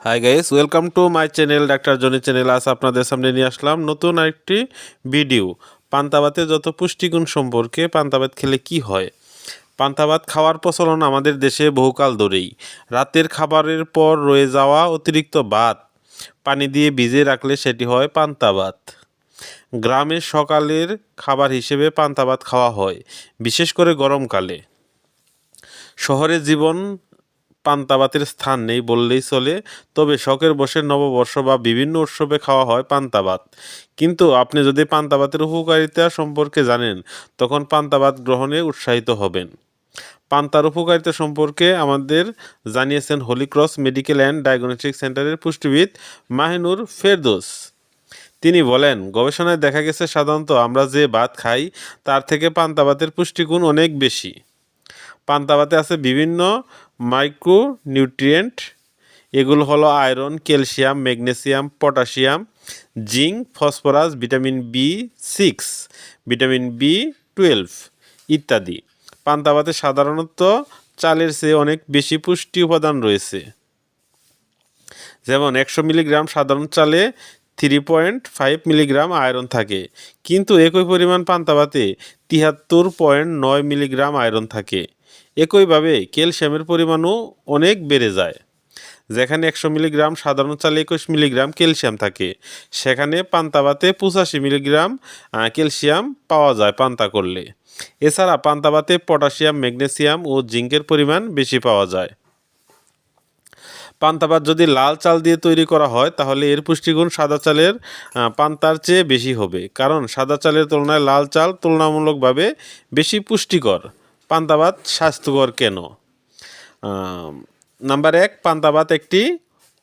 Hi guys, welcome to my channel doctor Johnny channel. আজ আপনাদের সামনে নিয়ে আসলাম নতুন একটি ভিডিও। পান্তা ভাতের যত পুষ্টিগুণ সম্পর্কে, পান্তা ভাত খেলে কি হয়। পান্তা ভাত খাওয়ার প্রচলন আমাদের দেশে বহুকাল ধরেই। রাতের খাবারের পর রয়ে যাওয়া অতিরিক্ত ভাত পানি দিয়ে ভিজিয়ে রাখলে সেটি হয় পান্তা ভাত। গ্রামের সকালের খাবার হিসেবে পান্তা ভাত খাওয়া হয়, বিশেষ করে গরমকালে। শহরের জীবন পান্তা ভাতের স্থান নেই বললেই চলে, তবে শখের বসে নববর্ষ বা বিভিন্ন উৎসবে খাওয়া হয় পান্তা ভাত। কিন্তু আপনি যদি পান্তা ভাতের উপকারিতা সম্পর্কে জানেন, তখন পান্তা ভাত গ্রহণে উৎসাহিত হবেন। পান্তার উপকারিতা সম্পর্কে আমাদের জানিয়েছেন Holy Cross medical and diagnostic সেন্টারের পুষ্টিবিদ মাহিনুর ফেরদৌস। তিনি বলেন, গবেষণায় দেখা গেছে সাধারণত আমরা যে ভাত খাই তার থেকে পান্তা ভাতের পুষ্টিগুণ অনেক বেশি। পান্তা ভাতে আছে বিভিন্ন মাইক্রোনিউট্রিয়েন্ট। এগুলো হলো iron, calcium, magnesium, potassium, zinc, phosphorus, vitamin B6, vitamin B12 ইত্যাদি। পান্তা ভাতে সাধারণত চালের চেয়ে অনেক বেশি পুষ্টি উপাদান রয়েছে। যেমন 100 মিলিগ্রাম সাধারণ চালে 3.5 মিলিগ্রাম আয়রন থাকে, কিন্তু একই পরিমাণ পান্তা ভাতে 73.9 মিলিগ্রাম আয়রন থাকে। একইভাবে ক্যালসিয়ামের পরিমাণও অনেক বেড়ে যায়। যেখানে 100 মিলিগ্রাম সাধারণ চালে 21 মিলিগ্রাম ক্যালসিয়াম থাকে, সেখানে পান্তা ভাতে 85 মিলিগ্রাম ক্যালসিয়াম পাওয়া যায় পান্তা করলে। এছাড়া পান্তা ভাতে পটাশিয়াম, ম্যাগনেসিয়াম ও জিঙ্কের পরিমাণ বেশি পাওয়া যায়। পান্তা ভাত যদি লাল চাল দিয়ে তৈরি করা হয়, তাহলে এর পুষ্টিগুণ সাদা চালের পান্তার চেয়ে বেশি হবে, কারণ সাদা চালের তুলনায় লাল চাল তুলনামূলকভাবে বেশি পুষ্টিকর। পান্তা ভাত স্বাস্থ্যকর কেন? নাম্বার 1, পান্তা ভাত একটি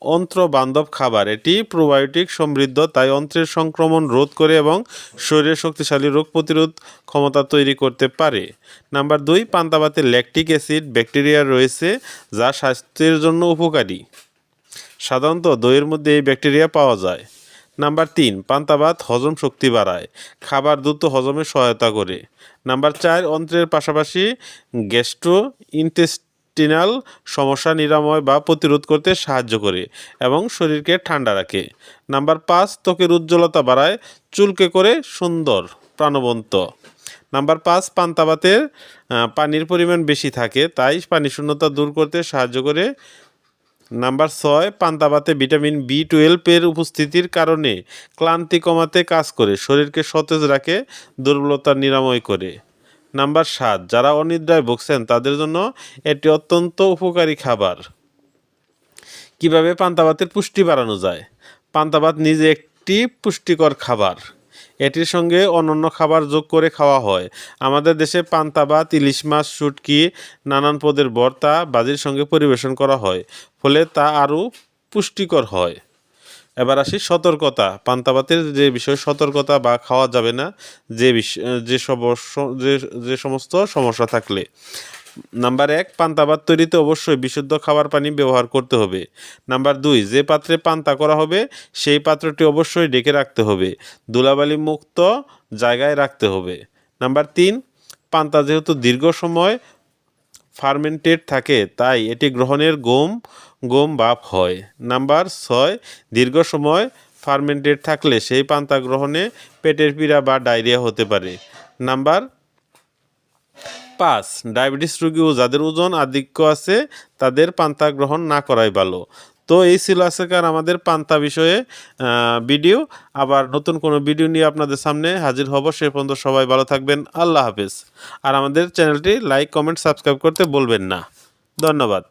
অন্ত্রবান্ধব খাবার। এটি প্রোবায়োটিক সমৃদ্ধ, তাই অন্ত্রের সংক্রমণ রোধ করে এবং শরীরে শক্তিশালী রোগ প্রতিরোধ ক্ষমতা তৈরি করতে পারে। নাম্বার 2, পান্তা ভাতে ল্যাকটিক অ্যাসিড ব্যাকটেরিয়া রয়েছে যা স্বাস্থ্যের জন্য উপকারী। সাধারণত দইয়ের মধ্যে এই ব্যাকটেরিয়া পাওয়া যায়। নাম্বার 3, পান্তা ভাত হজম শক্তি বাড়ায়, খাবার দ্রুত হজমে সহায়তা করে। নাম্বার 4, অন্ত্রের পাশাপাশি গ্যাস্ট্রো ইন্টেস্টিনাল সমস্যা নিরাময় বা প্রতিরোধ করতে সাহায্য করে এবং শরীরকে ঠান্ডা রাখে। নাম্বার 5, ত্বকের উজ্জ্বলতা বাড়ায়, চুলকে করে সুন্দর প্রাণবন্ত। নাম্বার 5, পান্তা ভাতের পানির পরিমাণ বেশি থাকে, তাই পানি শূন্যতা দূর করতে সাহায্য করে। নাম্বার 6, পান্তা ভাতে ভিটামিন B12 এর উপস্থিতির কারণে ক্লান্তি কমাতে কাজ করে, শরীরকে সতেজ রাখে, দুর্বলতা নিরাময় করে। নাম্বার 7, যারা অনিদ্রায় ভুগছেন তাদের জন্য এটি অত্যন্ত উপকারী খাবার। কিভাবে পান্তা ভাতের পুষ্টি বাড়ানো যায়? পান্তা ভাত নিজে একটি পুষ্টিকর খাবার। এটির সঙ্গে অন্যান্য খাবার যোগ করে খাওয়া হয়। আমাদের দেশে পান্তা ভাত ইলিশ মাছ, শুটকি, নানান পদের ভর্তা, ভাজির সঙ্গে পরিবেশন করা হয়, ফলে তা আরও পুষ্টিকর হয়। এবার আসি সতর্কতা। পান্তা ভাতের যে বিষয় সতর্কতা বা খাওয়া যাবে না, যে সমস্ত সমস্যা থাকলে। নাম্বার 1, পান্তা ভাত তৈরিতে অবশ্যই বিশুদ্ধ খাবার পানি ব্যবহার করতে হবে। নাম্বার 2, যে পাত্রে পান্তা করা হবে সেই পাত্রটি অবশ্যই ঢেকে রাখতে হবে, ধুলাবালি মুক্ত জায়গায় রাখতে হবে। নাম্বার 3, পান্তা যেহেতু দীর্ঘ সময় ফার্মেন্টেড থাকে, তাই এটি গ্রহণের গম ভাপ হয়। নাম্বার 6, দীর্ঘ সময় ফার্মেন্টেড থাকলে সেই পান্তা গ্রহণে পেটের পীড়া বা ডায়রিয়া হতে পারে। নাম্বার 5, ডায়াবেটিস রোগী ও যাদের ওজন আধিক্য আছে তাদের পান্তা গ্রহণ না করাই ভালো। তো এই ছিল আজকের আমাদের পান্তা বিষয়ে ভিডিও। আবার নতুন কোনো ভিডিও নিয়ে আপনাদের সামনে হাজির হব। সে পর্যন্ত সবাই ভালো থাকবেন। আল্লাহ হাফেজ। আর আমাদের চ্যানেলটি লাইক, কমেন্ট, সাবস্ক্রাইব করতে বলবেন না। ধন্যবাদ।